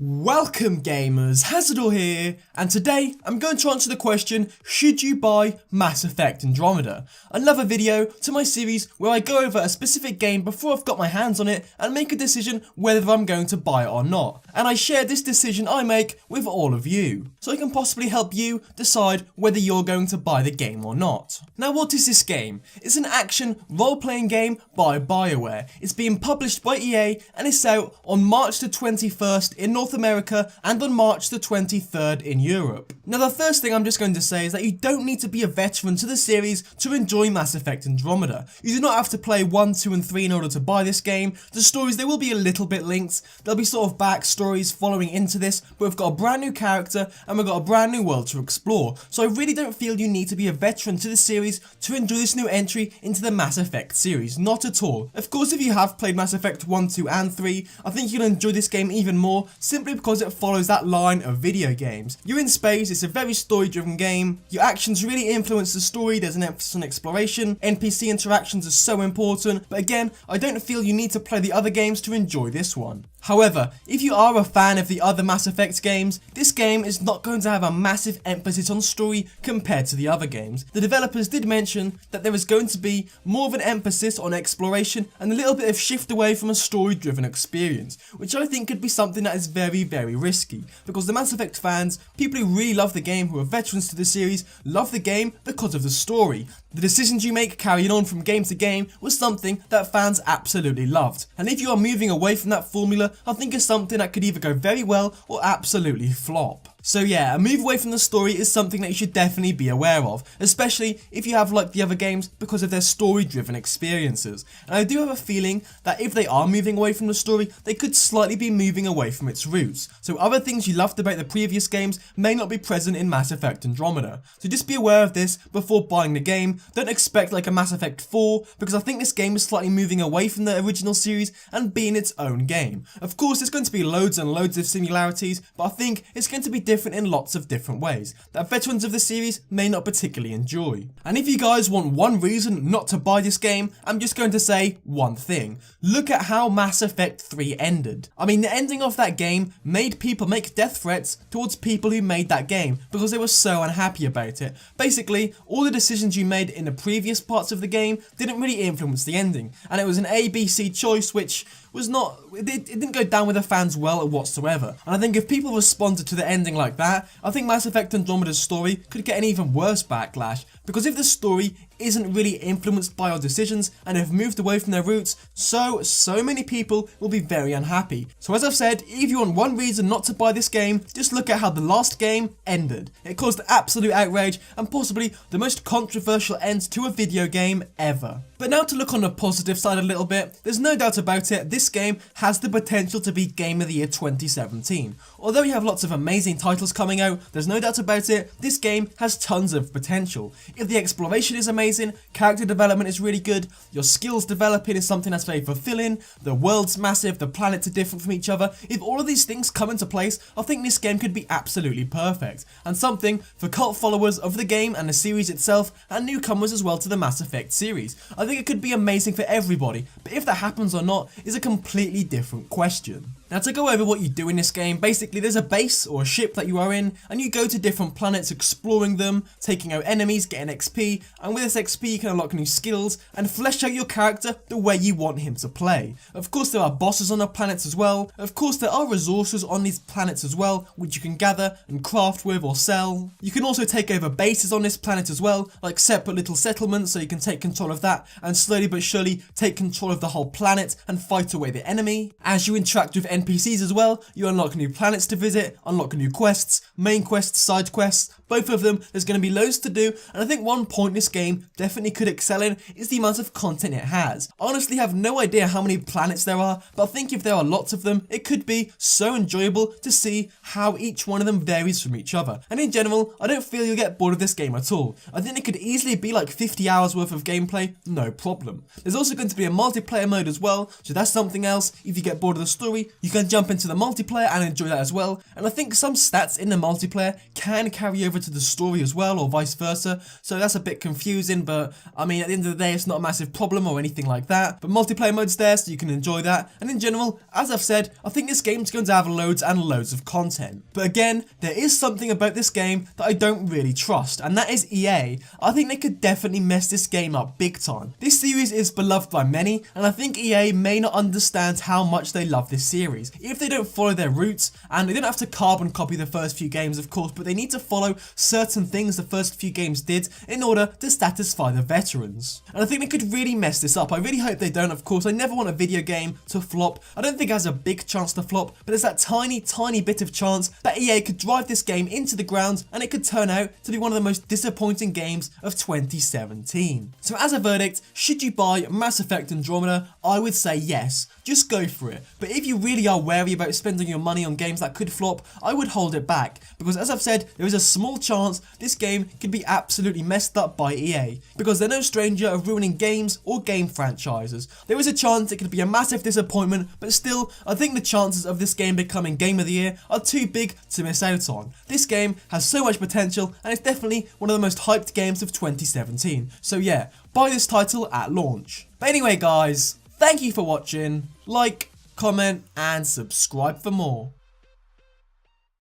Welcome gamers, Hazardor here, and today I'm going to answer the question, should you buy Mass Effect Andromeda? Another video to my series where I go over a specific game before I've got my hands on it and make a decision whether I'm going to buy it or not. And I share this decision I make with all of you, so I can possibly help you decide whether you're going to buy the game or not. Now what is this game? It's an action role-playing game by BioWare. It's being published by EA and it's out on March the 21st in North America and on March the 23rd in Europe. Now the first thing I'm just going to say is that you don't need to be a veteran to the series to enjoy Mass Effect Andromeda. You do not have to play 1, 2 and 3 in order to buy this game. The stories, they will be a little bit linked. There'll be sort of backstories following into this, but we've got a brand new character and we've got a brand new world to explore. So I really don't feel you need to be a veteran to the series to enjoy this new entry into the Mass Effect series. Not at all. Of course, if you have played Mass Effect 1, 2 and 3, I think you'll enjoy this game even more simply because it follows that line of video games. You're in space, it's a very story driven game, your actions really influence the story, there's an emphasis on exploration, NPC interactions are so important, but again, I don't feel you need to play the other games to enjoy this one. However, if you are a fan of the other Mass Effect games, this game is not going to have a massive emphasis on story compared to the other games. The developers did mention that there is going to be more of an emphasis on exploration and a little bit of shift away from a story-driven experience, which I think could be something that is very risky, because the Mass Effect fans, people who really love the game, who are veterans to the series, love the game because of the story. The decisions you make carrying on from game to game was something that fans absolutely loved, and if you are moving away from that formula, I think it's something that could either go very well or absolutely flop. So yeah, a move away from the story is something that you should definitely be aware of, especially if you have liked the other games because of their story-driven experiences. And I do have a feeling that if they are moving away from the story, they could slightly be moving away from its roots. So other things you loved about the previous games may not be present in Mass Effect Andromeda. So just be aware of this before buying the game. Don't expect like a Mass Effect 4, because I think this game is slightly moving away from the original series and being its own game. Of course, there's going to be loads and loads of similarities, but I think it's going to be different in lots of different ways that veterans of the series may not particularly enjoy. And if you guys want one reason not to buy this game, I'm just going to say one thing. Look at how Mass Effect 3 ended. I mean, the ending of that game made people make death threats towards people who made that game because they were so unhappy about it. Basically, all the decisions you made in the previous parts of the game didn't really influence the ending, and it was an ABC choice which was not, it didn't go down with the fans well whatsoever. And I think if people responded to the ending like that, I think Mass Effect Andromeda's story could get an even worse backlash, because if the story isn't really influenced by our decisions and have moved away from their roots, so many people will be very unhappy. So as I've said, if you want one reason not to buy this game, just look at how the last game ended. It caused absolute outrage and possibly the most controversial end to a video game ever. But now to look on the positive side a little bit, there's no doubt about it, this game has the potential to be Game of the Year 2017. Although you have lots of amazing titles coming out, there's no doubt about it, this game has tons of potential. If the exploration is amazing, character development is really good, your skills developing is something that's very fulfilling, the world's massive, the planets are different from each other, if all of these things come into place, I think this game could be absolutely perfect, and something for cult followers of the game and the series itself, and newcomers as well to the Mass Effect series. I think it could be amazing for everybody, but if that happens or not is a completely different question. Now to go over what you do in this game, basically there's a base or a ship that you are in, and you go to different planets exploring them, taking out enemies, getting XP, and with this XP you can unlock new skills and flesh out your character the way you want him to play. Of course there are bosses on the planets as well, of course there are resources on these planets as well, which you can gather and craft with or sell. You can also take over bases on this planet as well, like separate little settlements, so you can take control of that and slowly but surely take control of the whole planet and fight away the enemy. As you interact with NPCs as well, you unlock new planets to visit, unlock new quests, main quests, side quests, both of them, there's going to be loads to do, and I think one point this game definitely could excel in is the amount of content it has. I honestly have no idea how many planets there are, but I think if there are lots of them, it could be so enjoyable to see how each one of them varies from each other. And in general, I don't feel you'll get bored of this game at all. I think it could easily be like 50 hours worth of gameplay, no problem. There's also going to be a multiplayer mode as well, so that's something else. If you get bored of the story, you can jump into the multiplayer and enjoy that as well. And I think some stats in the multiplayer can carry over to the story as well, or vice versa, so that's a bit confusing, but I mean, at the end of the day, it's not a massive problem or anything like that. But multiplayer mode's there, so you can enjoy that, and in general, as I've said, I think this game's going to have loads and loads of content. But again, there is something about this game that I don't really trust, and that is EA. I think they could definitely mess this game up big time. This series is beloved by many, and I think EA may not understand how much they love this series. If they don't follow their roots, and they don't have to carbon copy the first few games of course, but they need to follow certain things the first few games did in order to satisfy the veterans. And I think they could really mess this up. I really hope they don't, of course. I never want a video game to flop. I don't think it has a big chance to flop, but there's that tiny bit of chance that EA could drive this game into the ground and it could turn out to be one of the most disappointing games of 2017. So as a verdict, should you buy Mass Effect Andromeda? I would say yes, just go for it. But if you really are wary about spending your money on games that could flop, I would hold it back, because as I've said, there is a small chance this game could be absolutely messed up by EA, because they're no stranger of ruining games or game franchises. There is a chance it could be a massive disappointment, but still, I think the chances of this game becoming Game of the Year are too big to miss out on. This game has so much potential, and it's definitely one of the most hyped games of 2017. So yeah, buy this title at launch. But anyway guys, thank you for watching. Like, comment and subscribe for more.